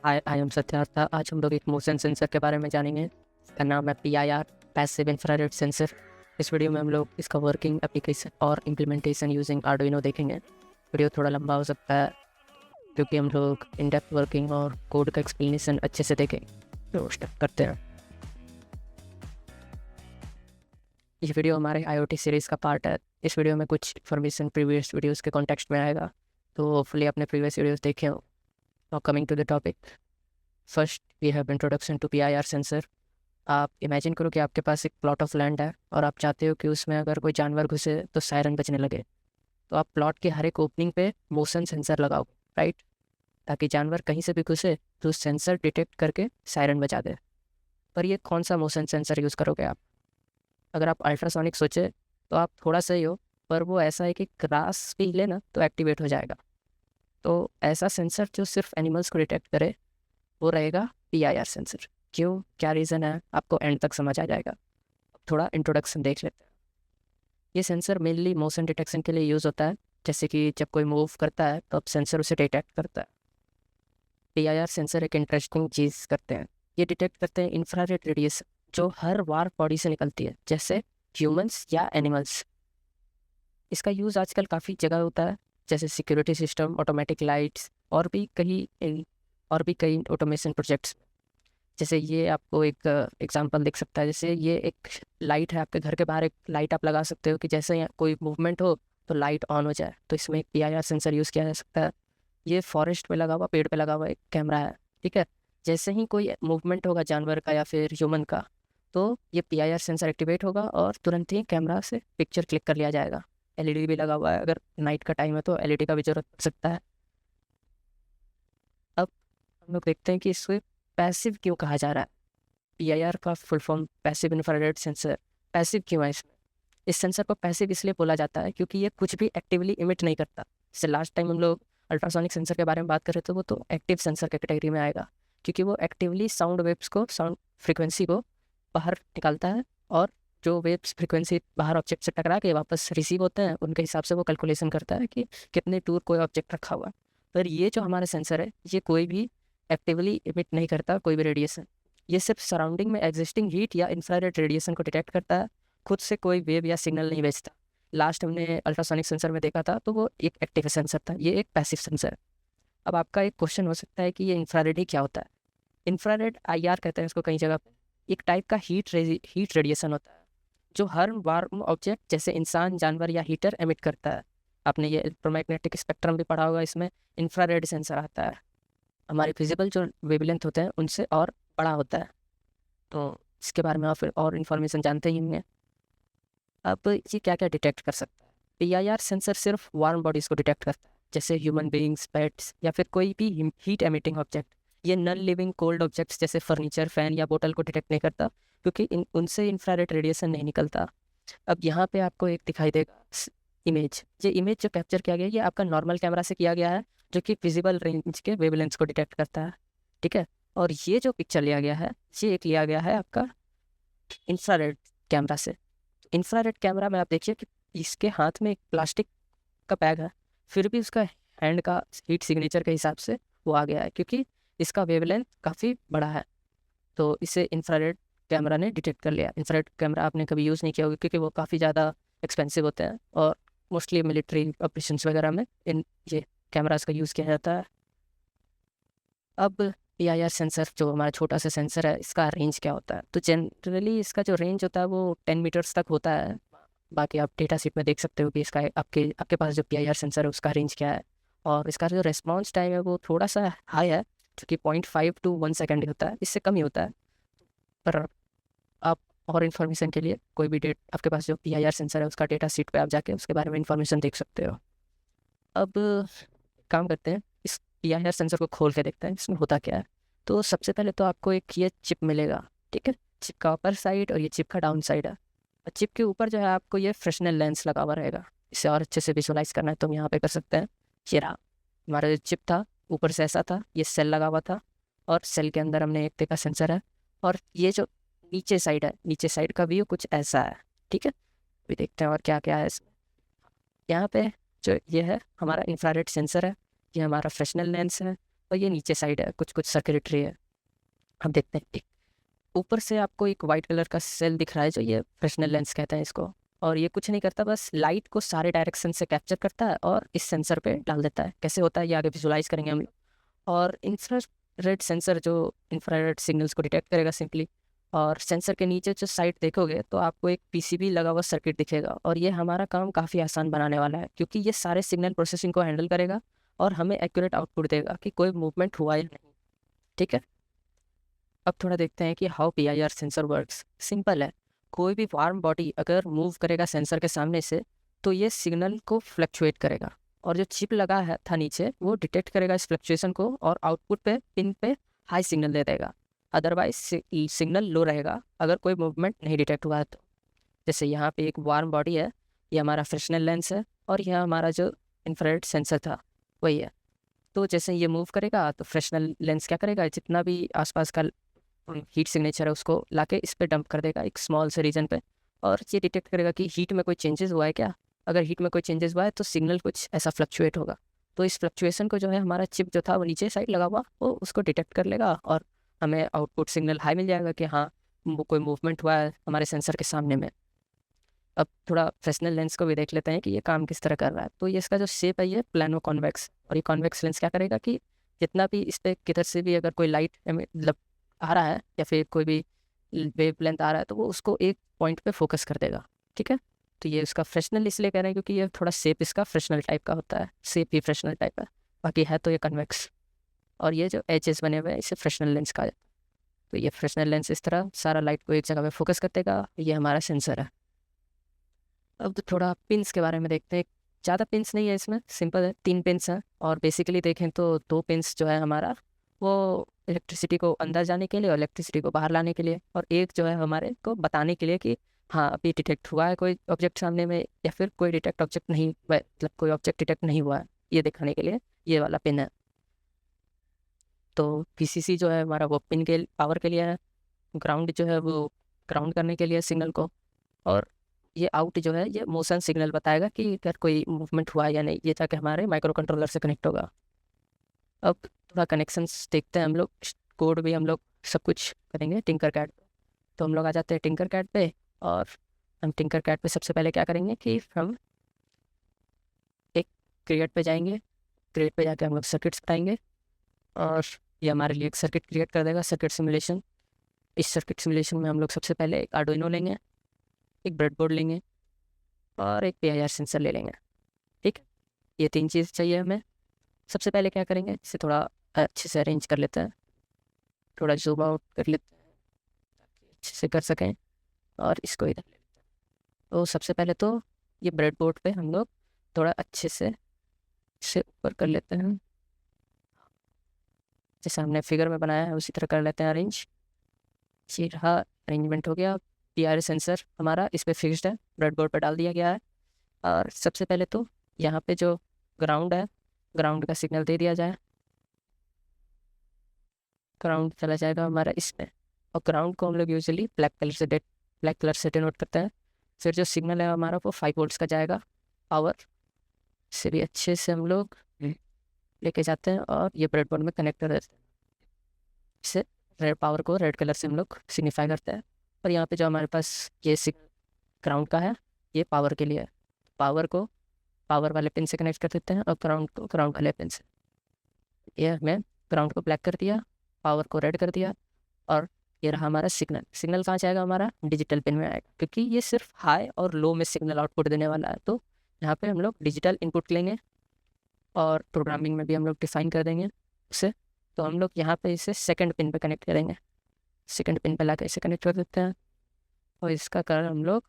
Hi I am सत्यार्था। आज हम लोग एक मोशन सेंसर के बारे में जानेंगे। इसका नाम है PIR, पैसिव इंफ्रारेड सेंसर। इस वीडियो में हम लोग इसका वर्किंग, एप्लीकेशन और इम्प्लीमेंटेशन यूजिंग आर्डुइनो देखेंगे। वीडियो थोड़ा लंबा हो सकता है क्योंकि हम लोग इन डेप्थ वर्किंग और कोड का एक्सप्लेनेशन अच्छे से देखें। तो स्टार्ट करते हैं। ये वीडियो हमारे IoT सीरीज़ का पार्ट है। इस वीडियो में कुछ इन्फॉर्मेशन प्रीवियस वीडियोस के कॉन्टेक्स्ट में आएगा, तो होपफुली आपने प्रीवियस वीडियोस देखे हो। Now coming to the topic, first we have introduction to PIR sensor. आप इमेजिन करो कि आपके पास एक प्लॉट ऑफ लैंड है और आप चाहते हो कि उसमें अगर कोई जानवर घुसे तो सायरन बजने लगे। तो आप प्लॉट के हर एक ओपनिंग पे मोशन सेंसर लगाओ, राइट, ताकि जानवर कहीं से भी घुसे तो सेंसर डिटेक्ट करके सायरन बजा दे। पर ये कौन सा मोशन सेंसर यूज़ करोगे आप? अगर आप अल्ट्रासोनिक सोचे तो आप थोड़ा सही हो, पर वो ऐसा है कि ग्रास भी हिले ना तो एक्टिवेट हो जाएगा। तो ऐसा सेंसर जो सिर्फ एनिमल्स को डिटेक्ट करे वो रहेगा PIR सेंसर। क्यों, क्या रीज़न है, आपको एंड तक समझ आ जाएगा। थोड़ा इंट्रोडक्शन देख लेते हैं। ये सेंसर मेनली मोशन डिटेक्शन के लिए यूज़ होता है। जैसे कि जब कोई मूव करता है तो अब सेंसर उसे डिटेक्ट करता है। PIR सेंसर एक इंटरेस्टिंग चीज़ करते हैं, ये डिटेक्ट करते हैं इंफ्रारेड रेडिएशन जो हर वार बॉडी से निकलती है, जैसे ह्यूमंस या एनिमल्स। इसका यूज़ आजकल काफ़ी जगह होता है, जैसे सिक्योरिटी सिस्टम, ऑटोमेटिक लाइट्स और भी कई ऑटोमेशन प्रोजेक्ट्स। जैसे ये आपको एक एग्जांपल दिख सकता है। जैसे ये एक लाइट है, आपके घर के बाहर एक लाइट आप लगा सकते हो कि जैसे यहाँ कोई मूवमेंट हो तो लाइट ऑन हो जाए। तो इसमें एक PIR सेंसर यूज़ किया जा सकता है। ये फॉरेस्ट पे लगा हुआ, पेड़ पे लगा हुआ एक कैमरा है, ठीक है। जैसे ही कोई मूवमेंट होगा जानवर का या फिर ह्यूमन का, तो ये PIR सेंसर एक्टिवेट होगा और तुरंत ही कैमरा से पिक्चर क्लिक कर लिया जाएगा। LED भी लगा हुआ है, अगर नाइट का टाइम है तो LED का भी जरूरत पड़ सकता है। अब हम लोग देखते हैं कि इसको पैसिव क्यों कहा जा रहा है। PIR का full form passive infrared sensor. Passive क्यों है इसमें? इस सेंसर को पैसिव इसलिए बोला जाता है क्योंकि ये कुछ भी एक्टिवली इमिट नहीं करता। जैसे लास्ट टाइम हम लोग अल्ट्रासोनिक सेंसर के बारे में बात कर रहे थे, वो तो एक्टिव सेंसर के कैटेगरी में आएगा, क्योंकि वो एक्टिवली साउंड वेव्स को, साउंड फ्रिक्वेंसी को बाहर निकालता है, और जो वेव्स फ्रिक्वेंसी बाहर ऑब्जेक्ट से टकरा के वापस रिसीव होते हैं उनके हिसाब से वो कैलकुलेशन करता है कि कितने दूर कोई ऑब्जेक्ट रखा हुआ है। पर ये जो हमारा सेंसर है, ये कोई भी एक्टिवली इमिट नहीं करता कोई भी रेडिएशन। ये सिर्फ सराउंडिंग में एग्जिस्टिंग हीट या इंफ्रारेड रेडिएशन को डिटेक्ट करता है, खुद से कोई वेव या सिग्नल नहीं भेजता। लास्ट हमने अल्ट्रासोनिक सेंसर में देखा था तो वो एक एक्टिव सेंसर था, ये एक पैसिव सेंसर है। अब आपका एक क्वेश्चन हो सकता है कि ये इंफ्रारेड ही क्या होता है। इंफ्रारेड IR कहते हैं इसको कई जगह पे। एक टाइप का हीट रेडिएशन होता है जो हर वार्म ऑब्जेक्ट जैसे इंसान, जानवर या हीटर एमिट करता है। आपने ये इलेक्ट्रोमैग्नेटिक स्पेक्ट्रम भी पढ़ा होगा, इसमें इंफ्रारेड सेंसर आता है। हमारे फिजिबल जो वेवलेंथ होते हैं उनसे और बड़ा होता है। तो इसके बारे में आप फिर और इन्फॉर्मेशन जानते ही होंगे। अब ये क्या क्या डिटेक्ट कर सकता है? PIR सेंसर सिर्फ वार्म बॉडीज़ को डिटेक्ट करता है, जैसे ह्यूमन बीइंग्स, पेट्स या फिर कोई भी हीट एमिटिंग ऑब्जेक्ट। ये नॉन लिविंग कोल्ड ऑब्जेक्ट्स जैसे फर्नीचर, फैन या बोतल को डिटेक्ट नहीं करता, क्योंकि उनसे इंफ्रारेड रेडिएशन नहीं निकलता। अब यहाँ पे आपको एक दिखाई देगा इमेज। ये इमेज जो कैप्चर किया गया है, ये आपका नॉर्मल कैमरा से किया गया है, जो कि विजिबल रेंज के वेवलेंथ्स को डिटेक्ट करता है, ठीक है। और ये जो पिक्चर लिया गया है, ये एक लिया गया है आपका इंफ्रारेड कैमरा से। इंफ्रारेड कैमरा में आप देखिए कि इसके हाथ में एक प्लास्टिक का बैग है, फिर भी उसका हैंड का हीट सिग्नेचर के हिसाब से वो आ गया है, क्योंकि इसका वेवलेंथ काफ़ी बड़ा है। तो इसे इंफ्रारेड कैमरा ने डिटेक्ट कर लिया। इंफ्रारेड कैमरा आपने कभी यूज़ नहीं किया होगा क्योंकि वो काफ़ी ज़्यादा एक्सपेंसिव होते हैं, और मोस्टली मिलिट्री ऑपरेशंस वगैरह में ये कैमराज का यूज़ किया जाता है। अब PIR सेंसर जो हमारा छोटा सा सेंसर है, इसका रेंज क्या होता है? तो जनरली इसका जो रेंज होता है वो 10 मीटर्स तक होता है। बाकी आप डेटा शीट में देख सकते हो कि इसका आपके आपके पास जो PIR सेंसर है उसका रेंज क्या है। और इसका जो रिस्पॉन्स टाइम है वो थोड़ा सा हाई है, जो कि 0.5 to 1 सेकेंड होता है, इससे कम ही होता है। पर आप और इन्फॉर्मेशन के लिए कोई भी आपके पास जो PIR सेंसर है उसका डेटा शीट पे आप जाके उसके बारे में इन्फॉर्मेशन देख सकते हो। अब काम करते हैं, इस PIR सेंसर को खोल के देखते हैं इसमें होता क्या है। तो सबसे पहले तो आपको एक ये चिप मिलेगा, ठीक है। चिप का अपर साइड और ये चिप का डाउन साइड है। और चिप के ऊपर जो है आपको ये फ्रेशनल लेंस लगा हुआ रहेगा। इसे और अच्छे से विजुअलाइज करना है तो हम यहाँ पे कर सकते हैं। ये रहा हमारा जो चिप था, ऊपर से ऐसा था, ये सेल लगा हुआ था, और सेल के अंदर हमने एक देखा सेंसर है। और ये जो नीचे साइड है, नीचे साइड का व्यू कुछ ऐसा है, ठीक है। अभी देखते हैं और क्या क्या है इसमें। यहाँ पे जो ये है हमारा इंफ्रारेड सेंसर है, ये हमारा फ्रेशनल लेंस है, और ये नीचे साइड है, कुछ कुछ सर्किटरी है। हम देखते हैं एक ऊपर से आपको एक वाइट कलर का सेल दिख रहा है, जो ये फ्रेशनल लेंस कहते हैं इसको। और ये कुछ नहीं करता, बस लाइट को सारे डायरेक्शन से कैप्चर करता है और इस सेंसर पे डाल देता है। कैसे होता है ये आगे विजुलाइज करेंगे हम लोग। और इंफ्रारेड सेंसर जो इंफ्रारेड सिग्नल्स को डिटेक्ट करेगा सिंपली। और सेंसर के नीचे जो साइड देखोगे तो आपको एक पीसीबी लगा हुआ सर्किट दिखेगा, और ये हमारा काम काफ़ी आसान बनाने वाला है, क्योंकि ये सारे सिग्नल प्रोसेसिंग को हैंडल करेगा और हमें एक्यूरेट आउटपुट देगा कि कोई मूवमेंट हुआ या नहीं। ठीक है, अब थोड़ा देखते हैं कि how PIR sensor works. Simple है, कोई भी वार्म बॉडी अगर मूव करेगा सेंसर के सामने से तो ये सिग्नल को फ्लक्चुएट करेगा, और जो चिप लगा है था नीचे वो डिटेक्ट करेगा इस फ्लक्चुएशन को और आउटपुट पे पिन पे हाई सिग्नल दे देगा। अदरवाइज सिग्नल लो रहेगा अगर कोई मूवमेंट नहीं डिटेक्ट हुआ है तो। जैसे यहाँ पे एक वार्म बॉडी है, ये हमारा फ्रेशनल लेंस है, और यह हमारा जो इंफ्रारेड सेंसर था वही है। तो जैसे ये मूव करेगा तो फ्रेशनल लेंस क्या करेगा, जितना भी आसपास का हीट सिग्नेचर है उसको लाके इस पे डंप कर देगा एक स्मॉल से रीजन पे, और ये डिटेक्ट करेगा कि हीट में कोई चेंजेस हुआ है क्या। अगर हीट में कोई चेंजेस हुआ है तो सिग्नल कुछ ऐसा फ्लक्चुएट होगा। तो इस फ्लक्चुएशन को जो है हमारा चिप जो था वो नीचे साइड लगा हुआ वो उसको डिटेक्ट कर लेगा, और हमें आउटपुट सिग्नल हाई मिल जाएगा कि हाँ वो कोई मूवमेंट हुआ है हमारे सेंसर के सामने में। अब थोड़ा फ्रेशनल लेंस को भी देख लेते हैं कि ये काम किस तरह कर रहा है। तो ये इसका जो शेप है ये प्लानो कॉन्वेक्स, और ये कॉन्वेक्स लेंस क्या करेगा कि जितना भी इस पर किधर से भी अगर कोई लाइट मतलब आ रहा है या फिर कोई भी वेव लेंथ आ रहा है तो वो उसको एक पॉइंट पे फोकस कर देगा। ठीक है, तो ये इसका फ्रेशनल इसलिए कह रहे हैं क्योंकि ये थोड़ा शेप इसका फ्रेशनल टाइप का होता है, शेप ही फ्रेशनल टाइप है, बाकी है तो ये कन्वेक्स। और ये जो एजेस बने हुए हैं इसे फ्रेशनल लेंस कहा जाता है। तो ये फ्रेशनल लेंस इस तरह सारा लाइट को एक जगह पे फोकस कर देगा, ये हमारा सेंसर है। अब तो थोड़ा पिंस के बारे में देखते हैं। ज़्यादा पिंस नहीं है इसमें, सिंपल है, 3 पिंस हैं। और बेसिकली देखें तो 2 पिंस जो है हमारा वो इलेक्ट्रिसिटी को अंदर जाने के लिए और इलेक्ट्रिसिटी को बाहर लाने के लिए, और एक जो है हमारे को बताने के लिए कि हाँ अभी डिटेक्ट हुआ है कोई ऑब्जेक्ट सामने में या फिर कोई डिटेक्ट ऑब्जेक्ट नहीं हुआ है, मतलब कोई ऑब्जेक्ट डिटेक्ट नहीं हुआ है, ये दिखाने के लिए ये वाला पिन है। तो PCC जो है हमारा वो पिन के पावर के लिए है, ग्राउंड जो है वो ग्राउंड करने के लिए सिग्नल को, और ये आउट जो है ये मोशन सिग्नल बताएगा कि अगर कोई मूवमेंट हुआ है या नहीं, ये जाके हमारे माइक्रो कंट्रोलर से कनेक्ट होगा। अब थोड़ा कनेक्शंस देखते हैं हम लोग, कोड भी हम लोग सब कुछ करेंगे टिंकर कैड पे। तो हम लोग आ जाते हैं टिंकर कैड पे, और हम टिंकर कैड पे सबसे पहले क्या करेंगे कि हम एक क्रिएट पे जाएंगे, क्रिएट पे जाके हम लोग सर्किट्स बनाएंगे, और ये हमारे लिए एक सर्किट क्रिएट कर देगा, सर्किट सिमुलेशन। इस सर्किट सिमुलेशन में हम लोग सबसे पहले एक आर्डुइनो लेंगे, एक ब्रेडबोर्ड लेंगे, और एक PIR सेंसर ले लेंगे। ठीक है, ये 3 चीज़ चाहिए हमें। सबसे पहले क्या करेंगे, इसे थोड़ा अच्छे से अरेंज कर लेते हैं, थोड़ा जूम आउट कर लेते हैं ताकि अच्छे से कर सकें, और इसको इधर ले लेते हैं। तो सबसे पहले तो ये ब्रेडबोर्ड पे हम लोग थोड़ा अच्छे से इसे ऊपर कर लेते हैं, जैसे हमने फिगर में बनाया है उसी तरह कर लेते हैं अरेंज। ये रहा, अरेंजमेंट हो गया। PIR सेंसर हमारा इस पर फिक्स्ड है, ब्रेडबोर्ड पर डाल दिया गया है। और सबसे पहले तो यहाँ पे जो ग्राउंड है, ग्राउंड का सिग्नल दे दिया जाए, ग्राउंड चला जाएगा हमारा इसमें। और ग्राउंड को हम लोग यूजुअली ब्लैक कलर से डिनोट करते हैं। फिर जो सिग्नल है हमारा वो 5 वोल्ट्स का जाएगा पावर से, भी अच्छे से हम लोग लेके जाते हैं और ये ब्रेडबोर्ड में कनेक्ट कर देते हैं। इससे रेड पावर को रेड कलर से हम लोग सिग्निफाई करते हैं। और यहाँ पे जो हमारे पास ये ग्राउंड का है ये पावर के लिए है, पावर को पावर वाले पिन से कनेक्ट कर देते हैं और ग्राउंड को ग्राउंड वाले पिन से। ये हमने ग्राउंड को ब्लैक कर दिया, पावर को रेड कर दिया, और ये रहा हमारा सिग्नल। सिग्नल कहाँ जाएगा, हमारा डिजिटल पिन में आएगा, क्योंकि ये सिर्फ हाई और लो में सिग्नल आउटपुट देने वाला है। तो यहाँ पे हम लोग डिजिटल इनपुट लेंगे और प्रोग्रामिंग में भी हम लोग डिफाइन कर देंगे उसे। तो हम लोग यहाँ पे इसे सेकंड पिन पे कनेक्ट करेंगे, सेकंड पिन पे लाके इसे कनेक्ट कर देते हैं, और इसका कलर हम लोग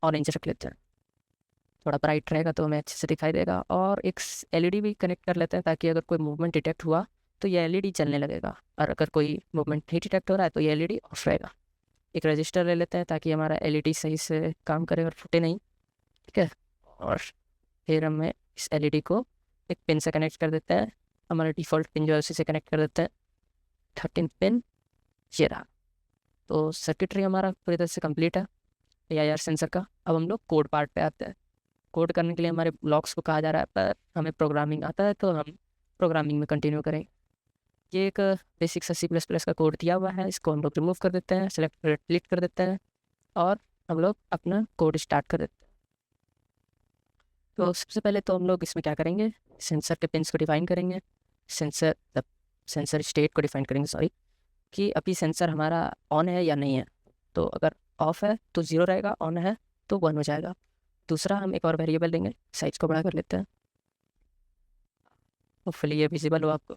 ऑरेंज रख लेते हैं, थोड़ा ब्राइट रहेगा तो हमें अच्छे से दिखाई देगा। और एक LED भी कनेक्ट कर लेते हैं ताकि अगर कोई मूवमेंट डिटेक्ट हुआ तो ये LED चलने लगेगा, और अगर कोई मूवमेंट नहीं डिटेक्ट हो रहा है तो ये LED ऑफ रहेगा। एक रजिस्टर ले लेते हैं ताकि हमारा LED सही से काम करे और फूटे नहीं। ठीक है, और फिर हमें इस LED को एक पिन से कनेक्ट कर देते हैं, हमारा डिफ़ॉल्ट पिन जो है उसी से कनेक्ट कर देते हैं, 13 पिन। ये रहा, तो सर्किटरी हमारा पूरी तरह से कंप्लीट है PIR सेंसर का। अब हम लोग कोड पार्ट पे आते हैं। कोड करने के लिए हमारे ब्लॉक्स को कहा जा रहा है, पर हमें प्रोग्रामिंग आता है तो हम प्रोग्रामिंग में कंटिन्यू करेंगे। ये एक बेसिक सा C++ का कोड दिया हुआ है, इसको हम लोग रिमूव कर देते हैं, सेलेक्ट कर डिलीट कर देते हैं और हम लोग अपना कोड स्टार्ट कर देते हैं। तो सबसे पहले तो हम लोग इसमें क्या करेंगे, सेंसर के पिन्स को डिफाइन करेंगे, सेंसर स्टेट को डिफाइन करेंगे, सॉरी, कि अभी सेंसर हमारा ऑन है या नहीं है। तो अगर ऑफ है तो 0 रहेगा, ऑन है तो 1 हो जाएगा। दूसरा हम एक और वेरिएबल लेंगे, साइज को बड़ा कर लेते हैं, होपफुली ये विजिबल हो आपको।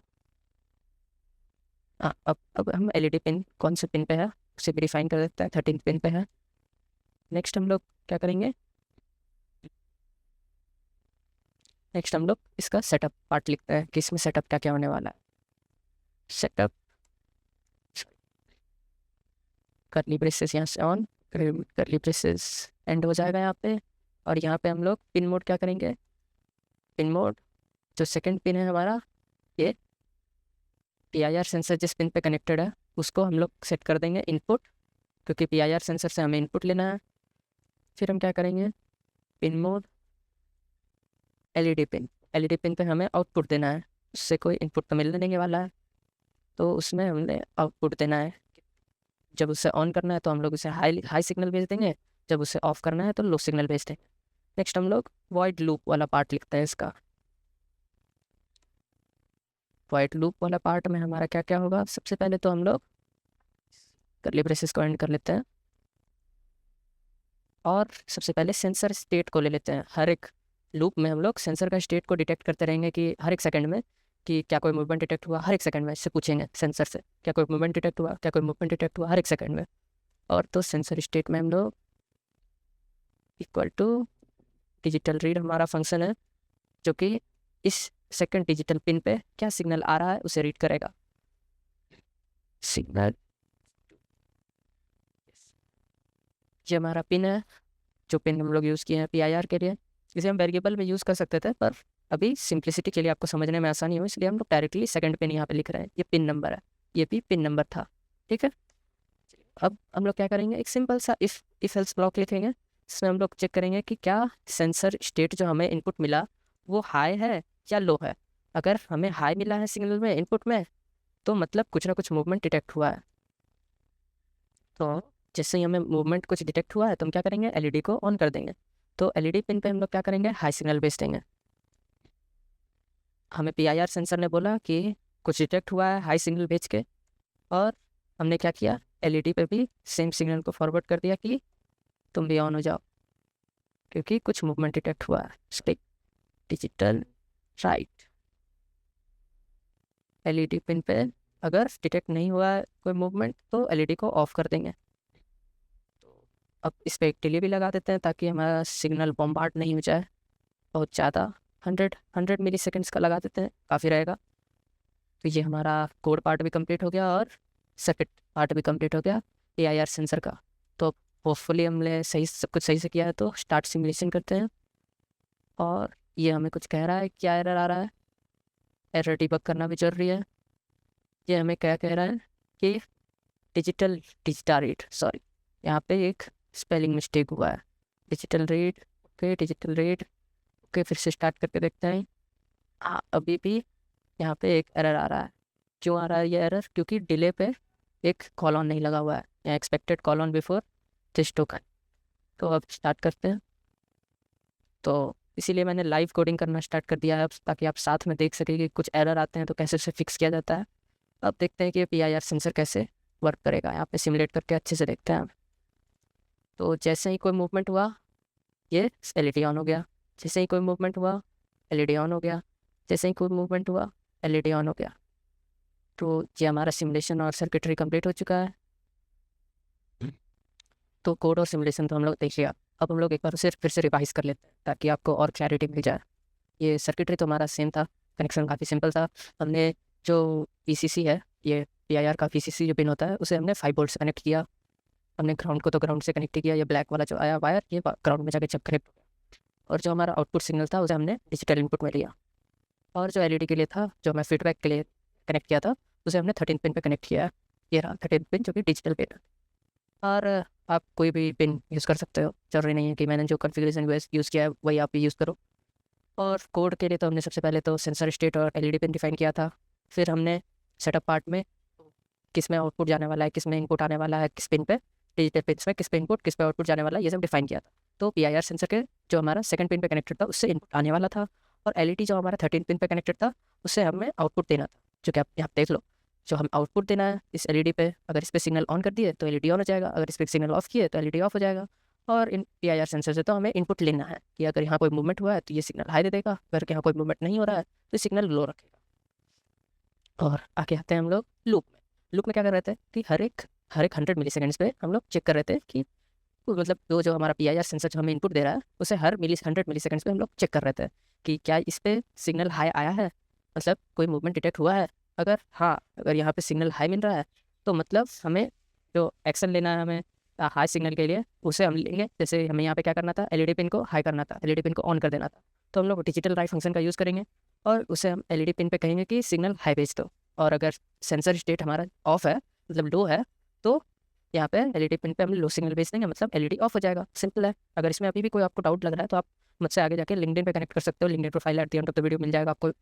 हाँ, अब हम LED पिन कौन से पिन पे है उसे भी डिफाइन कर देते हैं, 13 पिन पे है। नेक्स्ट हम लोग क्या करेंगे, नेक्स्ट हम लोग इसका सेटअप पार्ट लिखते हैं कि इसमें सेटअप क्या क्या होने वाला है। सेटअप करली ब्रेसेस यहाँ से ऑन, करली ब्रेसेस एंड हो जाएगा यहाँ पे। और यहाँ पे हम लोग पिन मोड क्या करेंगे, पिन मोड जो सेकंड पिन है हमारा, ये PIR सेंसर जिस पिन पे कनेक्टेड है उसको हम लोग सेट कर देंगे इनपुट, क्योंकि PIR सेंसर से हमें इनपुट लेना है। फिर हम क्या करेंगे, पिन मोड LED पिन पे हमें आउटपुट देना है, उससे कोई इनपुट तो मिलने नहीं वाला है, तो उसमें हमने आउटपुट देना है। जब उसे ऑन करना है तो हम लोग उसे हाई सिग्नल भेज देंगे, जब उसे ऑफ करना है तो लो सिग्नल भेज देंगे। नेक्स्ट हम लोग वॉइड लूप वाला पार्ट लिखते हैं इसका। वॉइड लूप वाला पार्ट में हमारा क्या क्या होगा, सबसे पहले तो हम लोग करली ब्रेसेस को एंड कर लेते हैं और सबसे पहले सेंसर स्टेट को ले लेते हैं। हर एक लूप में हम लोग सेंसर का स्टेट को डिटेक्ट करते रहेंगे कि हर एक सेकंड में कि क्या कोई मूवमेंट डिटेक्ट हुआ, हर एक सेकंड में इससे पूछेंगे सेंसर से क्या कोई मूवमेंट डिटेक्ट हुआ, क्या कोई मूवमेंट डिटेक्ट हुआ हर एक सेकंड में। और तो सेंसर स्टेट में हम लोग इक्वल टू डिजिटल रीड हमारा फंक्शन है, जो कि इस सेकंड डिजिटल पिन पे क्या सिग्नल आ रहा है उसे रीड करेगा। सिग्नल, ये हमारा पिन है, जो पिन हम लोग यूज़ किए हैं PIR के लिए। इसे हम वेरिएबल में यूज़ कर सकते थे, पर अभी सिंप्लिसिटी के लिए आपको समझने में आसानी हो इसलिए हम लोग डायरेक्टली सेकंड पिन यहाँ पे लिख रहे हैं। ये पिन नंबर है, ये भी पिन नंबर था, ठीक है। अब हम लोग क्या करेंगे, एक सिंपल सा इफ एल्स ब्लॉक लिखेंगे, इसमें हम लोग चेक करेंगे कि क्या सेंसर स्टेट जो हमें इनपुट मिला वो हाई है या लो है। अगर हमें हाई मिला है सिग्नल में इनपुट में तो मतलब कुछ ना कुछ मूवमेंट डिटेक्ट हुआ है। तो जैसे ही हमें मूवमेंट कुछ डिटेक्ट हुआ है तो हम क्या करेंगे, LED को ऑन कर देंगे। तो LED पिन पे हम लोग क्या करेंगे, हाई सिग्नल भेज देंगे। हमें PIR सेंसर ने बोला कि कुछ डिटेक्ट हुआ है हाई सिग्नल भेज के, और हमने क्या किया, LED पे भी सेम सिग्नल को फॉरवर्ड कर दिया कि तुम भी ऑन हो जाओ क्योंकि कुछ मूवमेंट डिटेक्ट हुआ है। Stick digital right, LED pin पे अगर डिटेक्ट नहीं हुआ है कोई मूवमेंट तो LED को ऑफ कर देंगे। तो अब इस पर एक डिले भी लगा देते हैं ताकि हमारा सिग्नल बॉम्बार्ड नहीं हो जाए बहुत ज़्यादा। 100 मिली सेकेंड्स का लगा देते हैं, काफ़ी रहेगा। तो ये हमारा कोड पार्ट भी कंप्लीट हो गया और सर्किट पार्ट भी कंप्लीट हो गया PIR सेंसर का। तो होपफुली हमने सही सब कुछ सही से किया है। तो स्टार्ट सिमुलेशन करते हैं और ये हमें कुछ कह रहा है, क्या एरर आ रहा है, एरर डिबग करना भी जरूरी है। ये हमें क्या कह रहा है कि डिजिटल रीड, सॉरी यहाँ पे एक स्पेलिंग मिस्टेक हुआ है, digital read, okay digital read, okay फिर से स्टार्ट करके देखते हैं। हाँ, अभी भी यहाँ पे एक एरर आ रहा है। क्यों आ रहा है ये एरर, क्योंकि डिले पे एक कॉलन नहीं लगा हुआ है, यहाँ expected colon before this token. तो अब स्टार्ट करते हैं। तो इसीलिए मैंने लाइव कोडिंग करना स्टार्ट कर दिया है अब, ताकि आप साथ में देख सकें कि कुछ एरर आते हैं तो कैसे उसे फिक्स किया जाता है। अब देखते हैं कि PIR सेंसर कैसे वर्क करेगा, यहाँ पे सिमुलेट करके अच्छे से देखते हैं। तो जैसे ही कोई मूवमेंट हुआ ये LED ऑन हो गया, जैसे ही कोई मूवमेंट हुआ LED ऑन हो गया, जैसे ही कोई मूवमेंट हुआ LED ऑन हो गया। तो ये हमारा सिमुलेशन और सर्किटरी कंप्लीट हो चुका है। तो कोड और सिमुलेशन तो हम लोग देख लिया, अब हम लोग एक बार उसे फिर से रिवाइज कर लेते हैं ताकि आपको और क्लैरिटी मिल जाए। ये सर्किटरी तो हमारा सेम था, कनेक्शन काफ़ी सिंपल था। हमने जो VCC है, ये PIR का VCC जो पिन होता है उसे हमने 5 वोल्ट से कनेक्ट किया। हमने ग्राउंड को तो ग्राउंड से कनेक्ट किया, ये ब्लैक वाला जो आया वायर ये ग्राउंड में जाके जब कनेक्ट हो गया। और जो हमारा आउटपुट सिग्नल था उसे हमने डिजिटल इनपुट में लिया। और जो LED के लिए था, जो मैं फीडबैक के लिए कनेक्ट किया था, उसे हमने 13 पिन पे कनेक्ट किया है। ये रहा 13 पिन जो कि डिजिटल पिन है। और आप कोई भी पिन यूज़ कर सकते हो, जरूरी नहीं है कि मैंने जो कॉन्फ़िगरेशन यूज़ किया है वही आप भी यूज़ करो। और कोड के लिए तो हमने सबसे पहले तो सेंसर स्टेट और LED पिन डिफाइन किया था। फिर हमने सेटअप पार्ट में किस में आउटपुट जाने वाला है, किस में इनपुट आने वाला है, किस पिन पे, डिजिटल पिन्स में किस पे इनपुट, किस पे आउटपुट जाने वाला है, ये सब डिफाइन किया था। तो PIR सेंसर के जो हमारा सेकंड पिन पे कनेक्टेड था उससे इनपुट आने वाला था, और LED जो हमारा 13 पिन पे कनेक्टेड था उससे हमें आउटपुट देना था। जो कि आप यहाँ देख लो, जो हम आउटपुट देना है इस LED पे, अगर इस पर सिग्नल ऑन कर दिए तो LED ऑन हो जाएगा, अगर इस पर सिग्नल ऑफ किए तो LED ऑफ हो जाएगा। और इन PIR सेंसर से तो हमें इनपुट लेना है कि अगर यहाँ कोई मूवमेंट हुआ है तो ये सिग्नल हाई दे देगा, अगर यहाँ कोई मूवमेंट नहीं हो रहा है तो सिग्नल लो रखेगा। और आगे आते हैं हम लोग लूप में। लूप में क्या कर रहे थे कि हर एक 100 मिली सेकेंड्स पे हम लोग चेक कर रहे थे कि मतलब जो हमारा PIR सेंसर जो हमें इनपुट दे रहा है उसे हर 100 मिली सेकेंड्स पे हम लोग चेक कर रहे थे कि क्या इस पे सिग्नल हाई आया है, मतलब कोई मूवमेंट डिटेक्ट हुआ है। अगर हाँ, अगर यहाँ पे सिग्नल हाई मिल रहा है तो मतलब हमें जो एक्शन लेना है हमें हाई सिग्नल के लिए उसे हम लेंगे। जैसे हमें यहाँ पे क्या करना था, LED पिन को हाई करना था, LED पिन को ऑन कर देना था, तो हम लोग डिजिटल राइट फंक्शन का यूज़ करेंगे और उसे हम LED पिन पे कहेंगे कि सिग्नल हाई भेज दो। और अगर सेंसर स्टेट हमारा ऑफ है, मतलब लो है, तो यहाँ पे LED पिन पे हम लो सिग्नल भेज देंगे, मतलब LED ऑफ हो जाएगा। सिंपल है। अगर इसमें अभी भी कोई आपको डाउट लग रहा है तो आप मुझसे आगे जाके लिंक्डइन पे कनेक्ट कर सकते हो। LinkedIn profile at the end of the video मिल जाएगा आपको।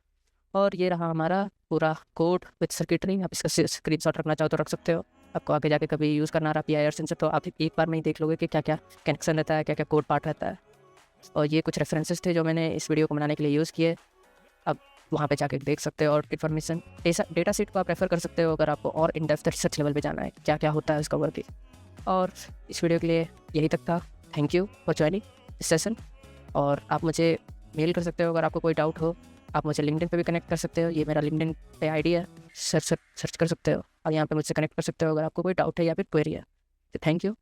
और ये रहा हमारा पूरा कोड विद सर्किटरी। आप इसका स्क्रीनशॉट रखना चाहो तो रख सकते हो। आपको आगे जाके कभी यूज़ करना रहा PIR सेंसर तो आप एक बार में ही देख लोगे कि क्या क्या कनेक्शन रहता है, क्या क्या कोड पार्ट रहता है। और ये कुछ रेफरेंसेस थे जो मैंने इस वीडियो को बनाने के लिए यूज़ किए। अब वहाँ पे जाके देख सकते हो और इन्फॉर्मेशन डेटा सीट को आप रेफ़र कर सकते हो अगर आपको और इन डेप्थ रिसर्च लेवल पे जाना है, क्या क्या होता है इसका वर्किंग। और इस वीडियो के लिए यही तक था। थैंक यू फॉर ज्वाइनिंग इस सेशन। और आप मुझे मेल कर सकते हो अगर आपको कोई डाउट हो। आप मुझे लिंक्डइन पे भी कनेक्ट कर सकते हो, ये मेरा लिंक्डइन पे ID है, सर्च कर सकते हो और यहाँ पे मुझसे कनेक्ट कर सकते हो अगर आपको कोई डाउट है या फिर क्वेरी है। तो थैंक यू।